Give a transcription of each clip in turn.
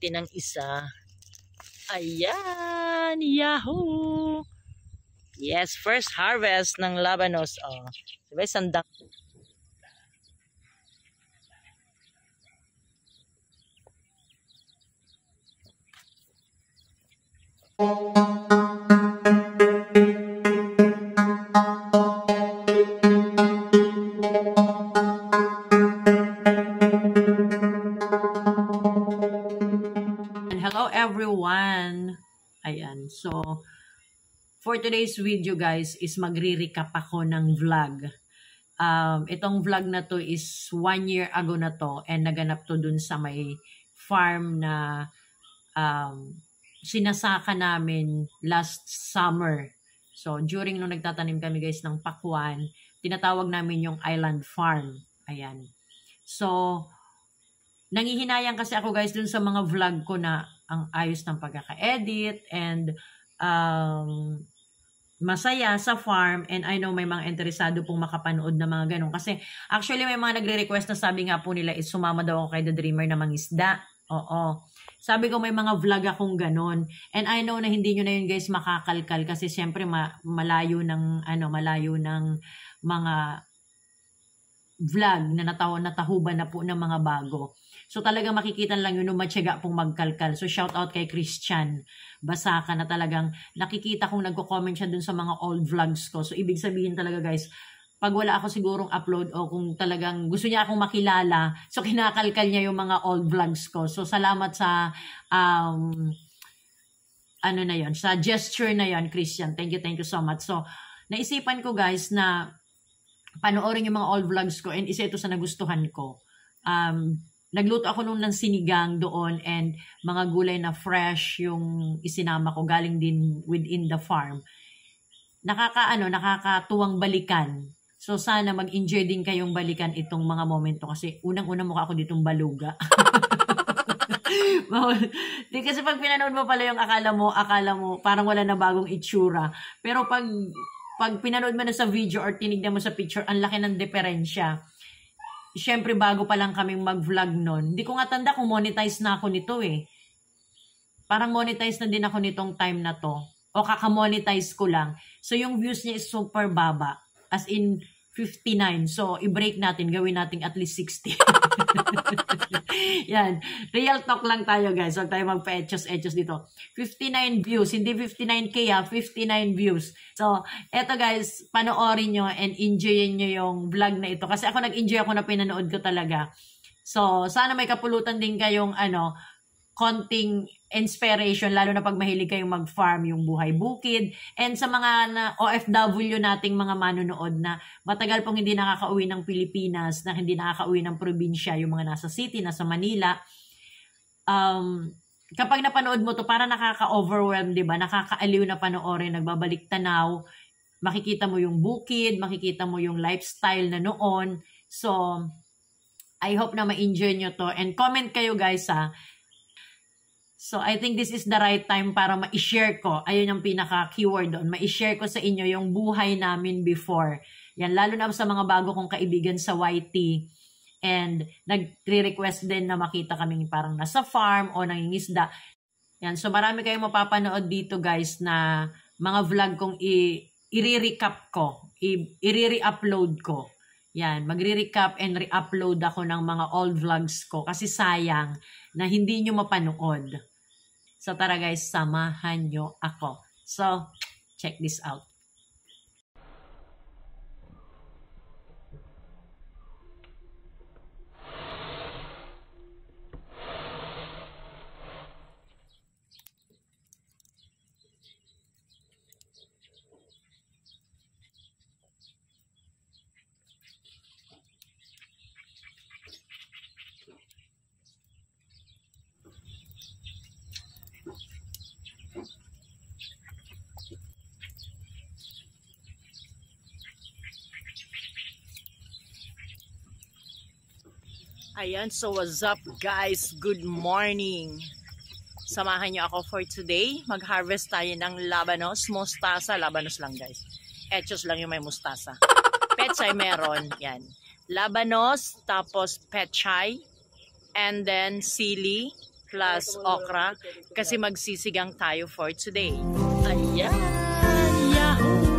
natin ang isa. Ayan! Yahoo! Yes, first harvest ng labanos. Oh, diba sandang? Hello everyone! Ayan, so for today's video guys is magre-recap ako ng vlog. Itong vlog na to is 1 year ago na to and naganap to dun sa may farm na sinasaka namin last summer. So during nung nagtatanim kami guys ng pakwan, tinatawag namin yung island farm. Ayan. So nangihinayang kasi ako guys dun sa mga vlog ko na ang ayos ng pagkaka-edit and masaya sa farm, and I know may mga interesado pong makapanood na mga ganun. Kasi actually may mga nagre-request na sabi nga po nila is sumama daw ako kay The Dreamer na mangisda. Oo. Sabi ko may mga vlog akong ganun. And I know na hindi nyo na yun guys makakalkal kasi syempre malayo ng mga vlog na natahuban na po ng mga bago. So talagang makikita lang yun nung matyaga pong magkalkal. So shout out kay Christian Basaka na talagang nakikita kong nagko-comment siya dun sa mga old vlogs ko. So ibig sabihin talaga guys, pag wala ako sigurong upload o kung talagang gusto niya akong makilala, so kinakalkal niya yung mga old vlogs ko. So salamat sa sa gesture na yon, Christian. Thank you so much. So naisipan ko guys na panoorin yung mga old vlogs ko and isa ito sa nagustuhan ko. Nagluto ako nung ng sinigang doon and mga gulay na fresh yung isinama ko galing din within the farm. Nakakatuwang balikan. So sana mag-enjoy din kayong balikan itong mga momento kasi unang-unang mukha ako ditong baluga. Di kasi pag pinanood mo pala yung akala mo parang wala na bagong itsura. Pero pag pinanood mo na sa video or tinignan mo sa picture, ang laki ng diferensya. Siyempre, bago pa lang kaming mag-vlog nun. Hindi ko nga tanda kung monetize na ako nito eh. Parang monetize na din ako nitong time na to. O kaka-monetize ko lang. So, yung views niya is super baba. As in, 59. So, i-break natin. Gawin natin at least 60. Yan. Real talk lang tayo guys. Huwag tayo magpa-etchos dito. 59 views. Hindi 59k ha. 59 views. So, eto guys. Panoorin nyo and enjoyin nyo yung vlog na ito. Kasi ako nag-enjoy ako na pinanood ko talaga. So, sana may kapulutan din kayong konting inspiration, lalo na pag mahilig kayong mag-farm, yung buhay bukid. And sa mga OFW nating mga manonood na matagal pong hindi nakakauwi ng Pilipinas, na hindi nakakauwi ng probinsya, yung mga nasa city, nasa Manila, kapag napanood mo to, para nakaka-overwhelm, diba? Nakakaaliw na panoorin, nagbabalik tanaw, makikita mo yung bukid, makikita mo yung lifestyle na noon. So, I hope na ma-enjoy nyo to. And comment kayo guys ha. So, I think this is the right time para ma-share ko. Ayun yung pinaka-keyword doon. Ma-share ko sa inyo yung buhay namin before. Yan, lalo na sa mga bago kong kaibigan sa YT. And nag-request din na makita kami parang nasa farm o nangingisda. Yan, so marami kayong mapapanood dito guys na mga vlog kong i-recap ko. I-re-upload ko. Yan, magre-recap and re-upload ako ng mga old vlogs ko. Kasi sayang na hindi nyo mapanood. So tara guys, samahan nyo ako. So, check this out. Ayan, so what's up guys? Good morning! Samahan nyo ako for today. Mag-harvest tayo ng labanos, mustasa. Labanos lang guys. Etchos lang yung may mustasa. Pechay meron. Yan. Labanos, tapos pechay, and then sili, plus okra kasi magsisigang tayo for today. Ayan! Yahoo!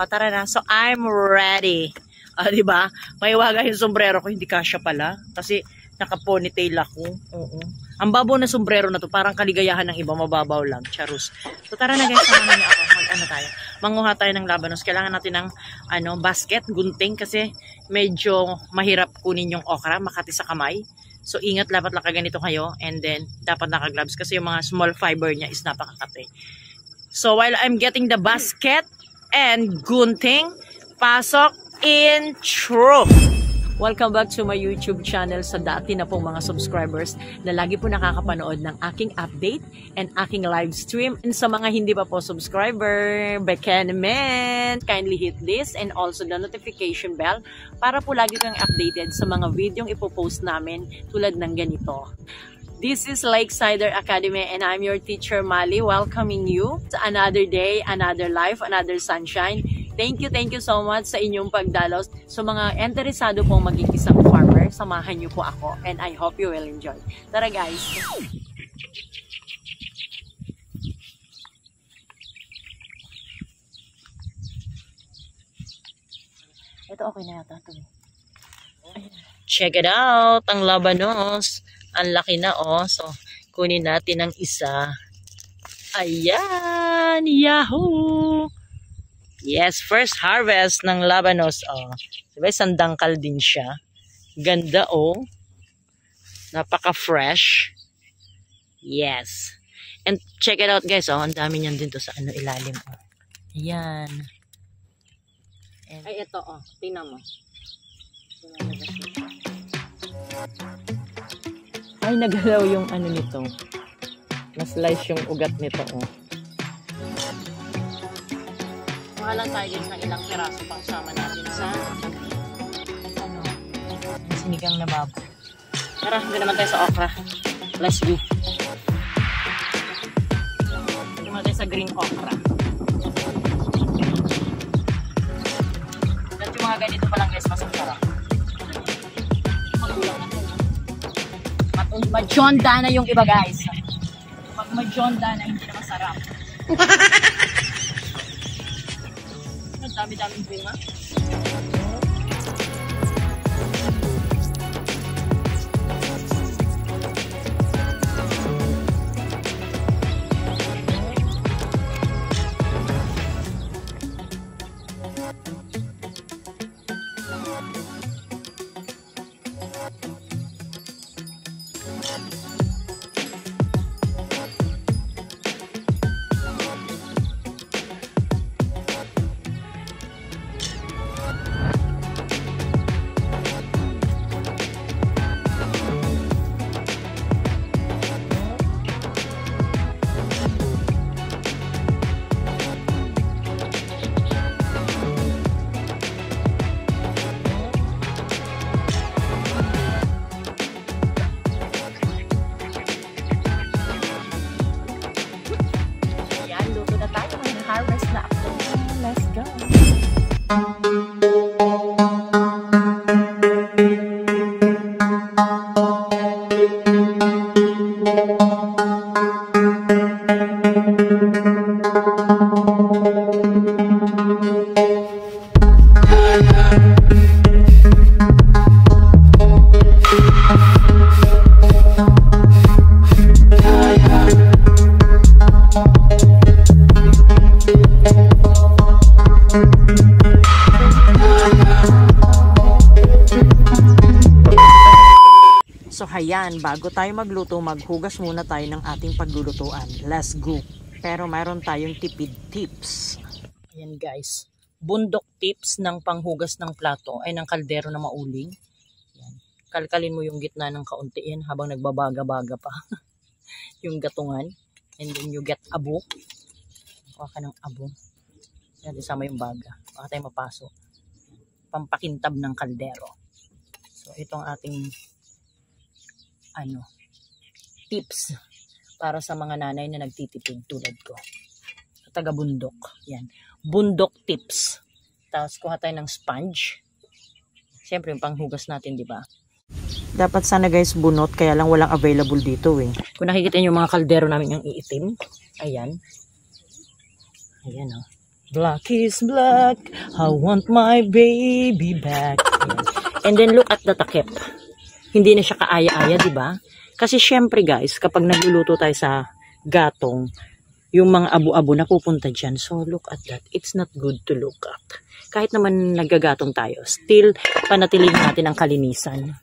Tara na. So, I'm ready. Diba? Maiwaga yung sombrero ko. Hindi kasya pala. Kasi naka-ponytail ako. Oo. Ang babaw na sombrero na to. Parang kaligayahan ng iba. Mababaw lang. Charus. So, tara na guys. Samahan niyo ako. Mag-ano tayo. Manguha tayo ng labanos. Kailangan natin ng basket, gunting. Kasi medyo mahirap kunin yung okra. Makati sa kamay. So, ingat. Dapat lang ganito kayo. And then, dapat naka-gloves. Kasi yung mga small fiber niya is napakakati. So, while I'm getting the basket and gunting, pasok intro. Welcome back to my YouTube channel sa dati na pong mga subscribers na lagi po nakakapanood ng aking update and aking live stream. And sa mga hindi pa po subscriber, Bekenemen, kindly hit this and also the notification bell para po lagi kang updated sa mga videong ipopost namin tulad ng ganito. This is Lakesider Academy and I'm your teacher Mali, welcoming you to another day, another life, another sunshine. Thank you so much sa inyong pagdalos. So mga interesado pong maging isang farmer, samahan niyo po ako and I hope you will enjoy. Tara guys! Ito okay na yata ito. Check it out! Ang labanos! Ang laki na So, kunin natin ang isa. Ayan! Yahoo! Yes, first harvest ng labanos. Diba, sandangkal din siya. Ganda Napaka-fresh. Yes. And check it out guys. Ang dami niyan din to sa ilalim. Ayan. And, ay, ito tingnan mo. Ay, nagalaw yung nito. Na-slice yung ugat nito, Mahalan tayo guys ng ilang piraso pang sama natin sa sinigang na baboy. Tara, hindi naman tayo sa okra. Let's go. Hindi naman tayo sa green okra. At yung mga ganito pa lang guys, masarap. Magulang na tayo. Majonda na yung iba guys. Pag majonda na, hindi na masarap. Dami-daming bunga. Harvest na ako. Let's go. Hayan, bago tayo magluto, maghugas muna tayo ng ating paglulutuan. Let's go! Pero mayroon tayong tipid tips. Ayan guys, bundok tips ng panghugas ng plato ay ng kaldero na mauling. Ayan. Kalkalin mo yung gitna ng kaunti yan habang nagbabaga-baga pa. Yung gatungan. And then you get abo. Kuha ka ng abo. Yan, isama yung baga. Baka tayo mapasok. Pampakintab ng kaldero. So, itong ating tips para sa mga nanay na nagtitipid tulad ko. Taga-bundok. Yan. Bundok tips. Tapos kuha tayo ng sponge. Siyempre yung panghugas natin, di ba? Dapat sana guys bunot, kaya lang walang available dito eh. Kung nakikita niyo yung mga kaldero namin yung iitim. Ayan. Ayan oh. Black is black, I want my baby back. Ayan. And then look at the takip. Hindi na siya kaaya-aya, di ba? Kasi syempre guys, kapag nagluluto tayo sa gatong, yung mga abo-abo napupunta dyan. So look at that. It's not good to look at. Kahit naman nagagatong tayo, still panatilihin natin ang kalinisan.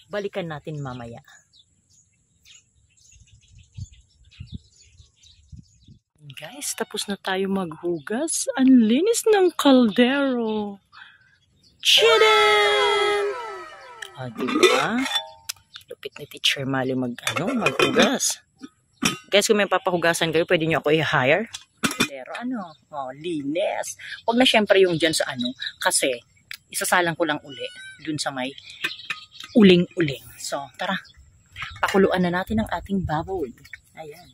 Balikan natin mamaya. Guys, tapos na tayo maghugas. Ang linis ng kaldero. Tchadan! O, diba? Lupit ni Teacher Mali maghugas. Guys, kung may papahugasan kayo, pwede nyo ako i-hire. Pero linis. Huwag na syempre yung dyan sa kasi isasalang ko lang uli dun sa may uling-uling. So, tara. Pakuluan na natin ang ating baboy. Ayan.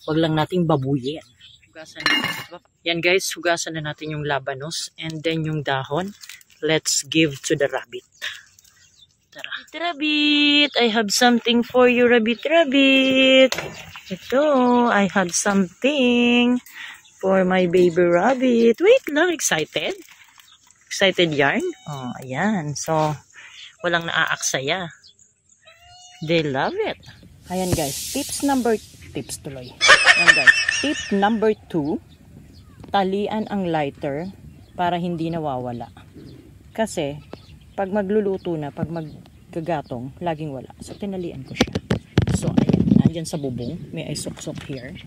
Huwag lang nating babuyin. Hugasan natin. Yan guys, hugasan na natin yung labanos and then yung dahon. Let's give to the rabbit. Tara. Rabbit, I have something for you, rabbit, rabbit. Ito, I have something for my baby rabbit. Wait lang, excited? Excited yarn? Oh, ayan. So, walang naaaksaya. They love it. Ayan guys, tips tuloy. Ayan guys, tip number 2, talian ang lighter para hindi nawawala. Kasi, pag magluluto na, pag maggagatong, laging wala. So, tinalian ko siya. So, ayan, nandyan sa bubong. May I sok-sok here.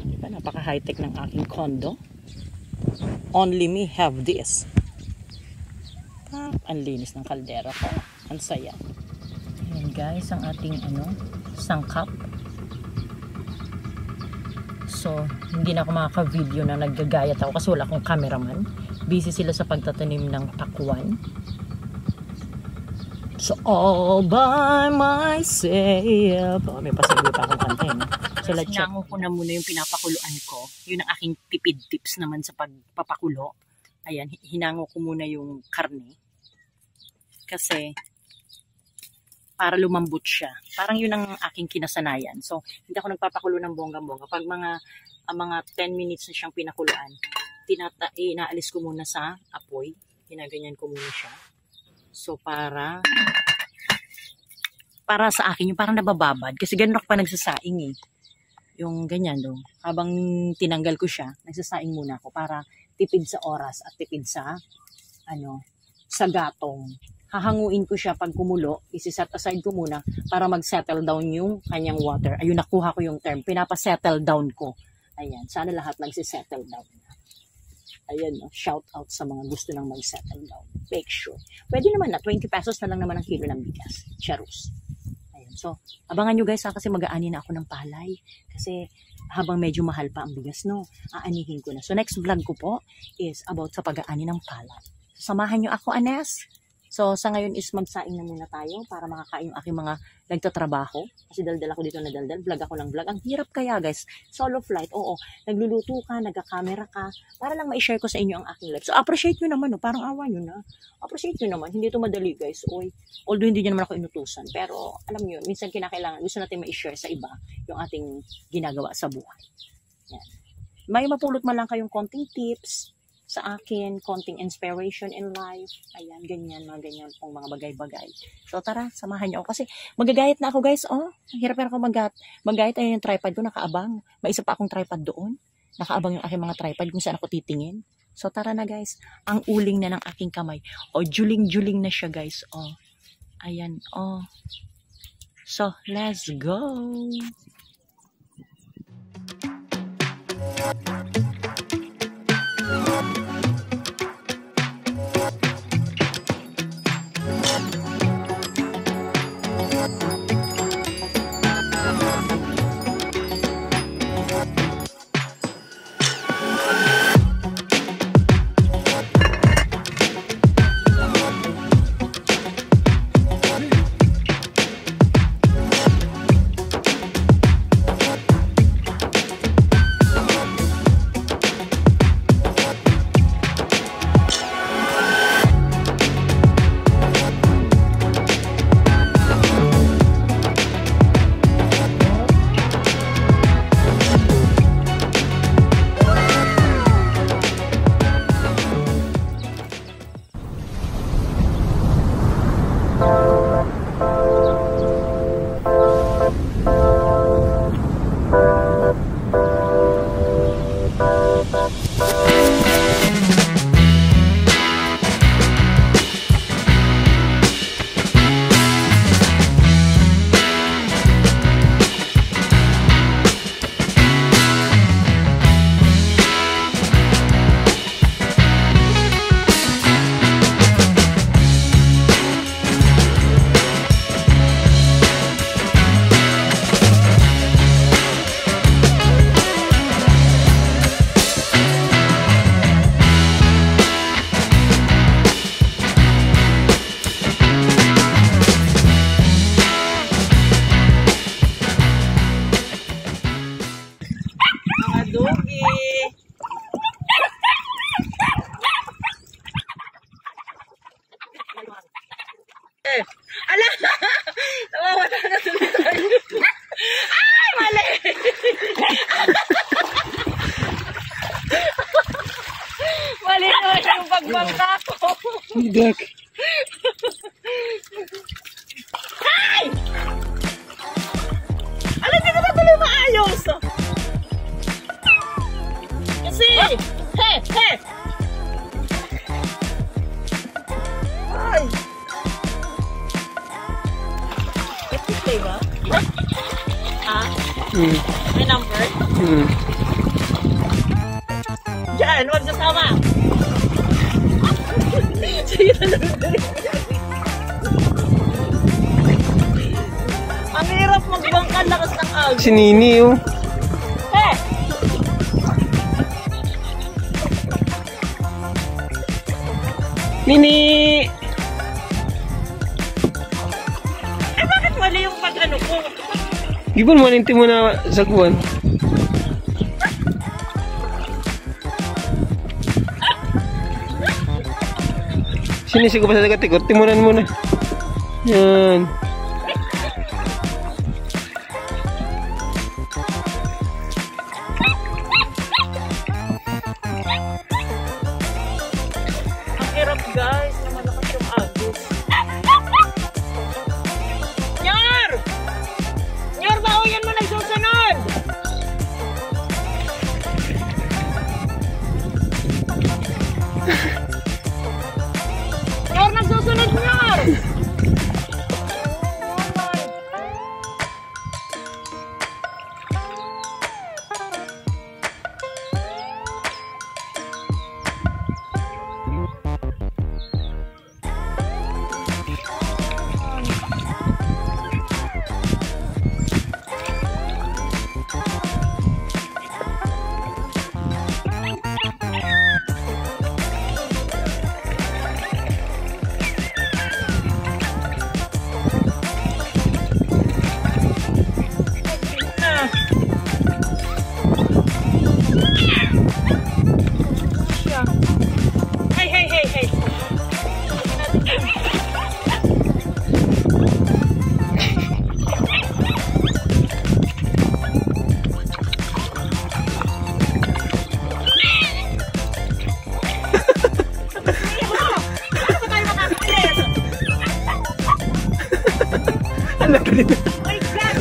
Diba, napaka high-tech ng aking condo. Only me have this. Ang linis ng kaldera ko. Ang saya. Ayan guys, ang ating sangkap. So, hindi na ako makaka-video na naggagayat ako kasi wala akong cameraman. Busy sila sa pagtatanim ng pakwan. So, all by myself. Oh, may pasabi pa akong kanta yun. So, hinango ko na muna yung pinapakuluan ko. Yun ang aking tipid tips naman sa pagpapakulo. Ayan, hinango ko muna yung karne. Kasi, para lumambot siya. Parang yun ang aking kinasanayan. So, hindi ako nagpapakulo ng bonggang-bongga. Pag mga 10 minutes na siyang pinakuluan, inaalis ko muna sa apoy. Ginaganyan ko muna siya. So, para sa akin, yung parang nabababad. Kasi ganun ako pa nagsasaing eh. Yung ganyan do. Habang tinanggal ko siya, nagsasaing muna ako para tipid sa oras at tipid sa sa gatong. Hahanguin ko siya pag kumulo, isi-set aside ko muna para mag-settle down yung kanyang water. Ayun, nakuha ko yung term. Pinapa-settle down ko. Ayan, sana lahat nagsi-settle down. Ayan, shout out sa mga gusto nang mag-settle down. Make sure. Pwede naman na, 20 pesos na lang naman ang kilo ng bigas. Charus. Ayan, so, abangan nyo guys kasi mag-aani na ako ng palay. Kasi habang medyo mahal pa ang bigas, aanihin ko na. So, next vlog ko po is about sa pag-aani ng palay. Samahan nyo ako, Anes. So, sa ngayon is magsaing na muna tayo para makakain yung aking mga nagtatrabaho. Kasi daldal ako dito na daldal, vlog ako ng vlog. Ang hirap kaya guys, solo flight, oo. Nagluluto ka, nagka-camera ka, para lang ma-share ko sa inyo ang aking life. So, appreciate nyo naman, no? Parang awa nyo na. Appreciate nyo naman, hindi ito madali guys. Oy, although hindi nyo naman ako inutusan, pero alam nyo, minsan kinakailangan, gusto natin ma-share sa iba yung ating ginagawa sa buhay. Yan. May mapulot man lang kayong konting tips sa akin, konting inspiration in life. Ayan, ganyan, mga ganyan pong mga bagay-bagay. So, tara, samahan niyo ako. Kasi, magagayat na ako, guys. Oh, hirap-hirap ako magayat. Ayun yung tripod ko, nakaabang. May isa pa akong tripod doon. Nakaabang yung aking mga tripod kung saan ako titingin. So, tara na, guys. Ang uling na ng aking kamay. Oh, juling-juling na siya, guys. Oh, ayan, oh. So, let's go. Mali naman yung pagbangka ko. Hindi. Ay! Alam, hindi na tuloy maayos. Kasi, he! Ay! Ito play ba? Ha? May number? Diyan, huwag sasama. Sige na lang. Ang hirap magbangkan, lakas ng agos. Si Nini, oh. Eh! Nini! Eh, bakit mali yung pag-ano ko? Gipon mo ninti mo na sa kuwan. Sinisi ko pa sa taga-tikot. Timunan mo na. Yan. Ang hirap guys, na malakas yung agos. Nyor! Nyor, baoyan mo nagsusunod! Nyor, nagsusunod Nyor! my God!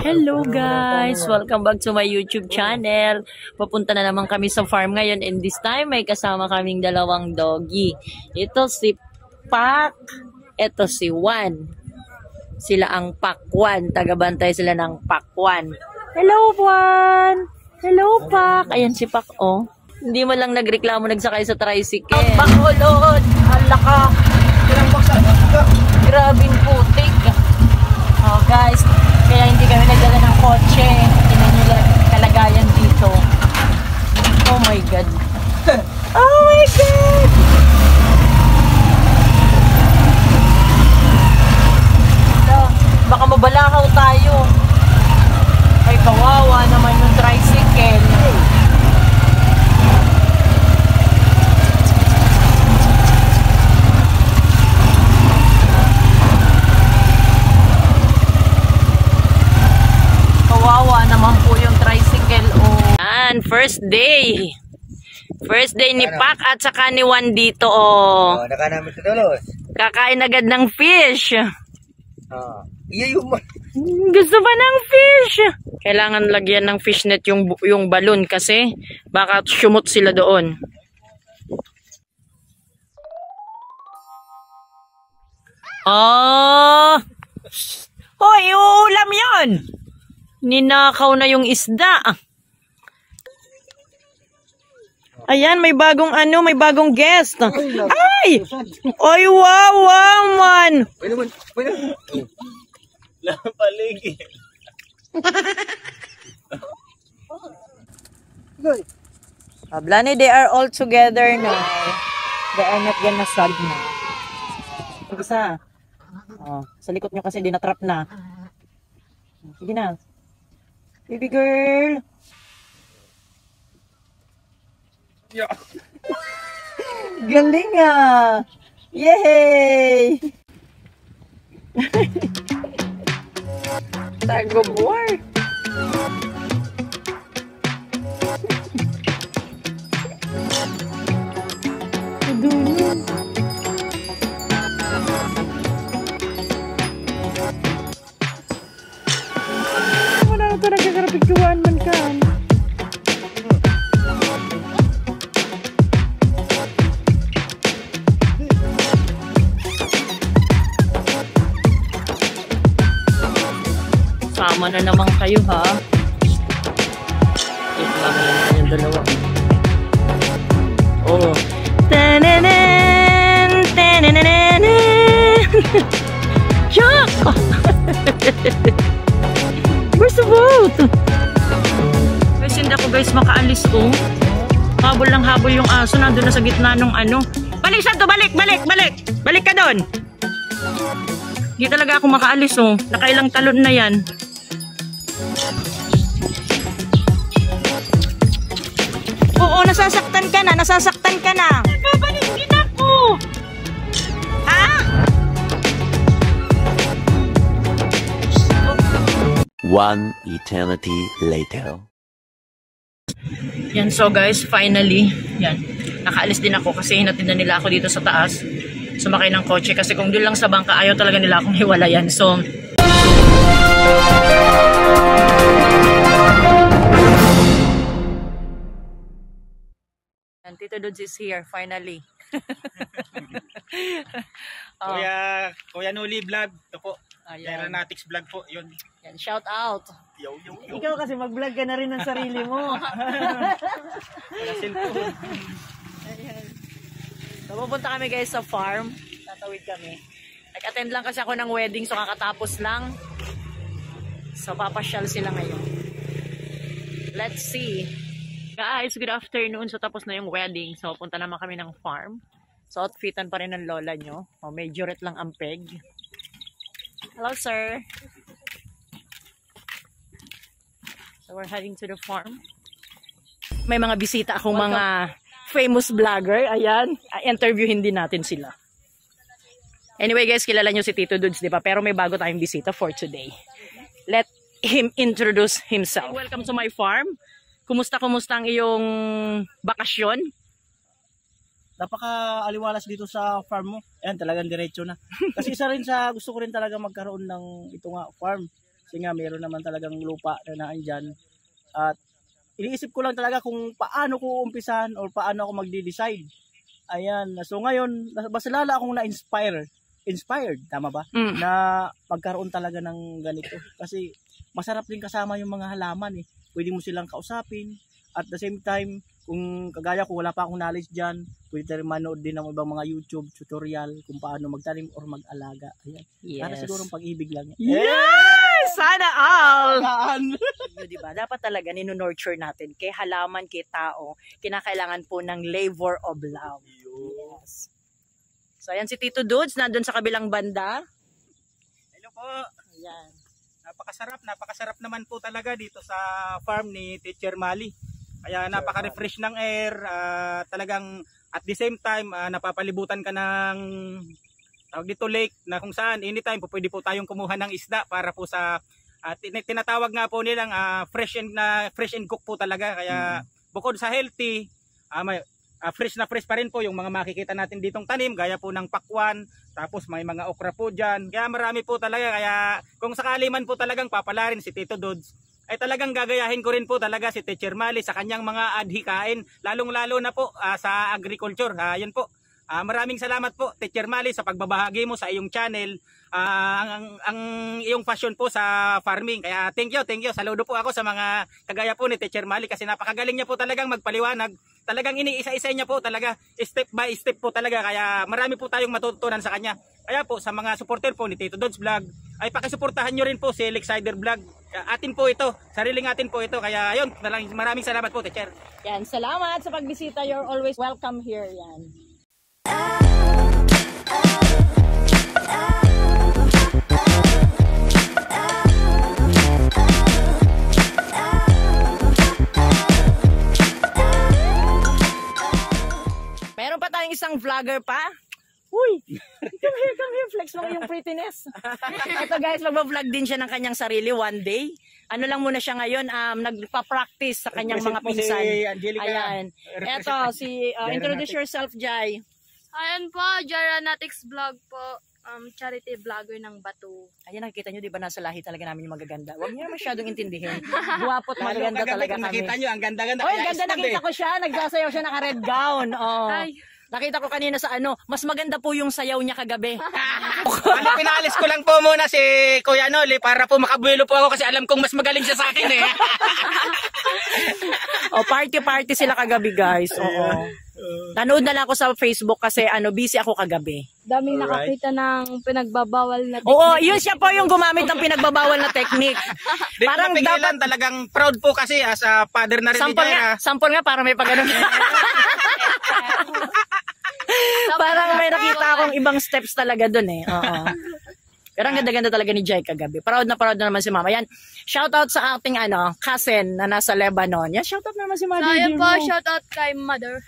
Hello guys! Welcome back to my YouTube channel. Papunta na naman kami sa farm ngayon and this time may kasama kaming dalawang doggy. Ito si Pak, ito si Juan. Sila ang Pakwan. Tagabantay sila ng Pakwan. Hello Juan! Hello Pak! Ayan si Pak oh. Hindi mo lang nagreklamo nagsakay sa tricycle. Ang bakulod! Hala ka! Grabing putik. Oh guys, kaya hindi kami nagdala ng kotse. Tingnan nyo lang kalagayan dito. Oh my God. Oh my God! Baka mabalakaw tayo. Ay kawawa naman yung tricycle. Kawawa naman po yung tricycle. Oh. Yan, first day. First day ni Pak at saka ni Juan dito. Oh. Naka namin sa dolos. Kakain agad ng fish. Iya yung... Gusto ba ng fish? Kailangan lagyan ng fishnet yung balon kasi baka sumot sila doon. Oh! Hoy, ulam yon! Ninakaw na yung isda. Ayan, may bagong may bagong guest. Ay! Oy, wow, man! Pwede Lapaligi. Blani, they are all together now. They are not gonna sad na. Isa. Oh, sa likod nyo kasi di na-trap na. Sige na. Baby girl. Yeah. Galing ah. Yay! Tago boy. Adunin. Wala na talaga karapigtuan man ka. Sama na naman kayo ha. Ito lang naman yung dalawa. Oh. Tananan! Tananan! Yak! Where's the boat? Guys, hindi ako guys makaalis ko. Habol lang habol yung aso. Nandun na sa gitna nung ano. Balik Santo! Balik! Balik! Balik! Balik ka doon! Hindi talaga ako makaalis oh. Nakailang talon na yan. Oo, nasasaktan ka na. Nasasaktan ka na. Babalik din ako. Ha? One eternity later. Yan, so guys, finally, yan. Nakaalis din ako kasi hinatid na nila ako dito sa taas. Sumakay ng kotse kasi kung doon lang sa bangka ayaw talaga nila akong hiwalayan. So and Tito Dudes is here finally. Kuya Noli vlog ito po. Aeronautics vlog po yun. Yan, shout out. Yo. Ikaw kasi mag-vlog ka na rin ng sarili mo. Ayan. So, pupunta kami guys sa farm. Tatawid kami. Nag-attend lang kasi ako ng wedding so kakatapos lang. So, papasyal sila ngayon. Let's see. Guys, good afternoon. So, tapos na yung wedding. So, punta naman kami ng farm. So, outfitan pa rin ng lola nyo. Oh, may juret lang ang peg. Hello, sir. So, we're heading to the farm. May mga bisita akong mga famous vlogger. Ayan. Interviewin din natin sila. Anyway, guys, kilala nyo si Tito Dudes, di ba? Pero may bago tayong bisita for today. Let him introduce himself. Welcome to my farm. Kumusta ang iyong bakasyon? Napaka-aliwalas dito sa farm mo. Ayan, talagang diretso na. Kasi isa rin sa gusto ko rin talaga magkaroon ng ito nga farm. Kasi nga meron naman talagang lupa na naandyan. At iniisip ko lang talaga kung paano ko umpisan or paano ako magde-decide. Ayan. So ngayon, basta lala akong inspired, tama ba? Na magkaroon talaga ng ganito. Kasi masarap din kasama yung mga halaman eh. Pwede mo silang kausapin. At the same time, kung kagaya ko wala pa akong knowledge dyan, pwede rin manood din ng ibang mga YouTube tutorial kung paano magtanim or mag-alaga. Ayan. Yes. Para siguro pag-ibig lang. Yes! Sana all! Diba? Dapat talaga nino-nurture natin kay halaman, kay tao. Kinakailangan po ng labor of love. Yes. So ayan si Tito Dudes, nandun sa kabilang banda. Hello po. Ayan. Napakasarap naman po talaga dito sa farm ni Teacher Mali. Kaya napaka-refresh ng air, talagang at the same time napapalibutan ka ng tawag dito lake na kung saan anytime po pwede po tayong kumuha ng isda para po sa tinatawag nga po nilang fresh and cook po talaga. Kaya bukod sa healthy, fresh na fresh pa rin po yung mga makikita natin ditong tanim gaya po ng pakwan, tapos may mga okra po dyan. Kaya marami po talaga. Kaya kung sakali man po talagang papalarin si Tito Dudes, ay talagang gagayahin ko rin po talaga si Teacher Mali sa kanyang mga adhikain, lalong-lalo na po sa agriculture. Yan po. Maraming salamat po Teacher Mali sa pagbabahagi mo sa iyong channel, ang iyong passion po sa farming. Kaya thank you. Saludo po ako sa mga kagaya po ni Teacher Mali kasi napakagaling niya po talagang magpaliwanag. Talagang iniisa-isa niya po talaga, step by step po talaga. Kaya marami po tayong matutunan sa kanya. Kaya po sa mga supporter po ni Tito Dudes Vlog, ay pakisuportahan nyo rin po si Lexider Vlog. Atin po ito, sariling atin po ito. Kaya ayun, maraming salamat po Teacher. Yan, salamat sa pagbisita. You're always welcome here. Yan. Meron pa tayong isang vlogger pa. Uy! Come here, flex mo yung prettiness. Ito guys, magbablog din siya ng kanyang sarili one day. Ano lang muna siya ngayon, nagpa-practice sa kanyang mga pinsan. Ayan. Ito, introduce yourself, Jai. Ayan po, Jaranatics Vlog po. Charity vlogger ng Bato. Ayan, nakikita nyo, di ba nasa lahi talaga namin yung magaganda? Huwag niyo masyadong intindihin. Guwapo at magaganda talaga kami. Nakita nyo, ang ganda-ganda. Oh, ang ganda, nakita ko siya. Nagsasayaw siya, naka-red gown. Oh. Ay. Nakita ko kanina sa mas maganda po yung sayaw niya kagabi. Pinalis ko lang po muna si Kuya Noli para po makabuelo po ako kasi alam kong mas magaling siya sa akin eh. Party sila kagabi guys. Oo. Nanood na lang ako sa Facebook kasi busy ako kagabi. Daming nakakita ng pinagbabawal na technique. Oo, yun siya po yung gumamit ng pinagbabawal na technique. Parang dapat talagang proud po kasi as a father na rin ni Jaira. Sample nga para may pagano. Parang may nakita akong ibang steps talaga dun eh. Oo. Pero ang ganda-ganda talaga ni Jai kagabi. Proud na naman si Mama. Yan, shoutout sa ating cousin na nasa Lebanon. Yan, shoutout na naman si Mother. So, ayan po, shoutout kay Mother.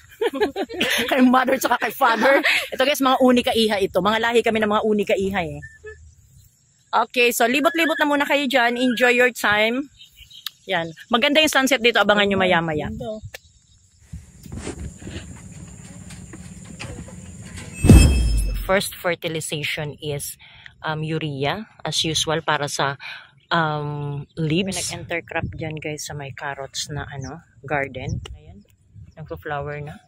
Kay Mother tsaka kay Father. Ito guys, mga unika iha ito. Mga lahi kami ng mga unika iha eh. Okay, so libot-libot na muna kayo dyan. Enjoy your time. Yan. Maganda yung sunset dito. Abangan nyo maya-maya. First fertilization is urea as usual para sa leaves. Nag-intercrop dyan guys sa may carrots na garden. Ayan. Nagpo-flower na.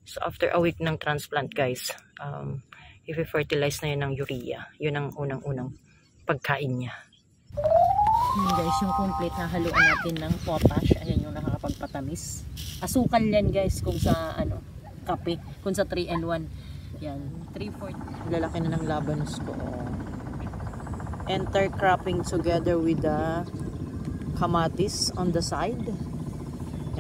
So after a week ng transplant guys, i-fertilize na yun ng urea. Yun ang unang-unang pagkain niya. Guys, yung complete na haluan natin ng potash. Ayan yung nakakapagpatamis. Asukal yan guys kung sa kape. Kung sa 3-in-1. Yan, 3/4. Lalaki na ng labanos ko. Intercropping together with the kamatis on the side.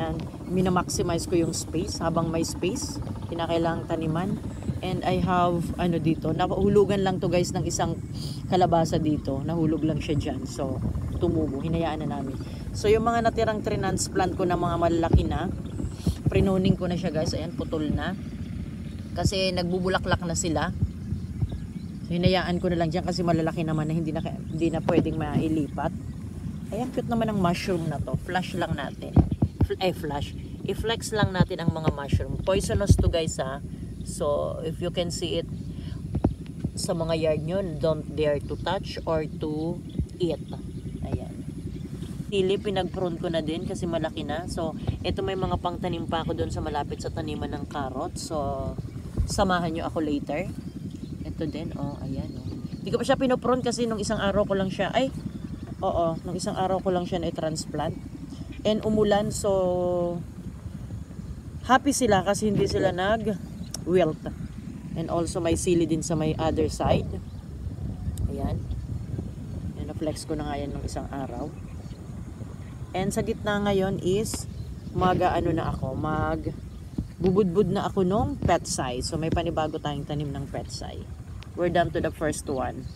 Yan, minamaximize ko yung space habang may space, kinakailangang taniman. And I have, dito, nahulugan lang to guys ng isang kalabasa dito. Nahulog lang siya dyan. So, tumubo. Hinayaan na namin. So, yung mga natirang transplant ko na mga malalaki na, prinuning ko na siya guys. Ayan, putol na. Kasi nagbubulaklak na sila. So, hinayaan ko na lang dyan kasi malalaki naman na hindi na pwedeng mailipat. Ayan, cute naman ang mushroom na to. Flash lang natin. I-flex lang natin ang mga mushroom. Poisonous to guys ha. So, if you can see it sa mga yard nyo, don't dare to touch or to eat. Ayan. Sili, pinag-prune ko na din kasi malaki na. So, ito may mga pangtanim pa ako doon sa malapit sa taniman ng carrot. So, samahan nyo ako later. Ito din, ayan. Hindi ko pa siya pinoprune kasi nung isang araw ko lang siya, nung isang araw ko lang siya na-transplant. And umulan, so, happy sila kasi hindi sila wilt. And also may sili din sa may other side. Ayan. And na-flex ko na nga yan ng isang araw. And sa gitna ngayon is bubudbud na ako nung petsai. So may panibago tayong tanim ng petsai. We're done to the first one.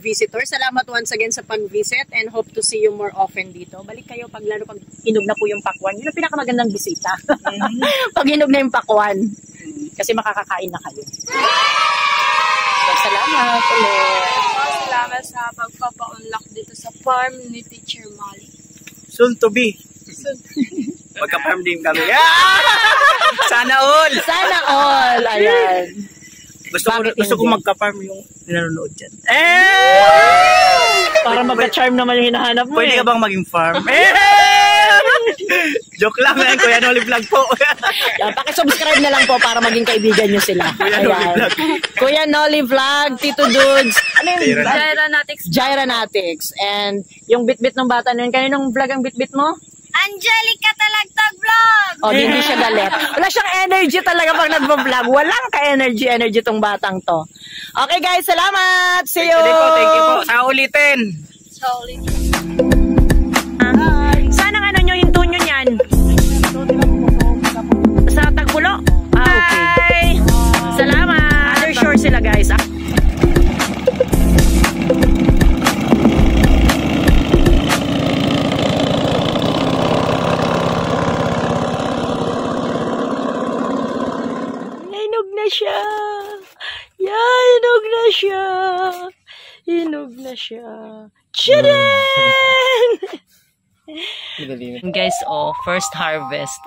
Visitors, salamat once again sa pag-visit and hope to see you more often dito. Balik kayo lalo pag hinog na po yung pakwan. Yun ang pinakamagandang bisita. Pag hinog na yung pakwan. Kasi makakakain na kayo. So, salamat ulit. Salamat sa pagpapa-unlock dito sa farm ni Teacher Mali. Soon to be. Magka-farm din kami. Sana all! Sana all! Ayan. Gusto ko magka-farm yung nanonood dyan. Para magka-charm naman yung hinahanap mo. Pwede ka bang maging farm? Joke lang yan, Kuya Noli Vlog po. Paki-subscribe na lang po para maging kaibigan nyo sila. Kuya Noli Vlog. Kuya Noli Vlog, Tito Dudes. Ano yung Gyranatics. And yung bit-bit ng bata na yun, kaninong vlog ang bit-bit mo? Angelica Talagtag Vlog! Hindi siya galit. Wala siyang energy talaga pag nagbo-vlog. Walang ka-energy tong batang to. Okay guys, salamat! See you! Thank you po. Sa ulitin! Sana nyo, hinto nyo yan? Sa Tagpulo? Okay. Salamat! Other shore sila guys. Hinog na siya. Tchadan! Guys, first harvest.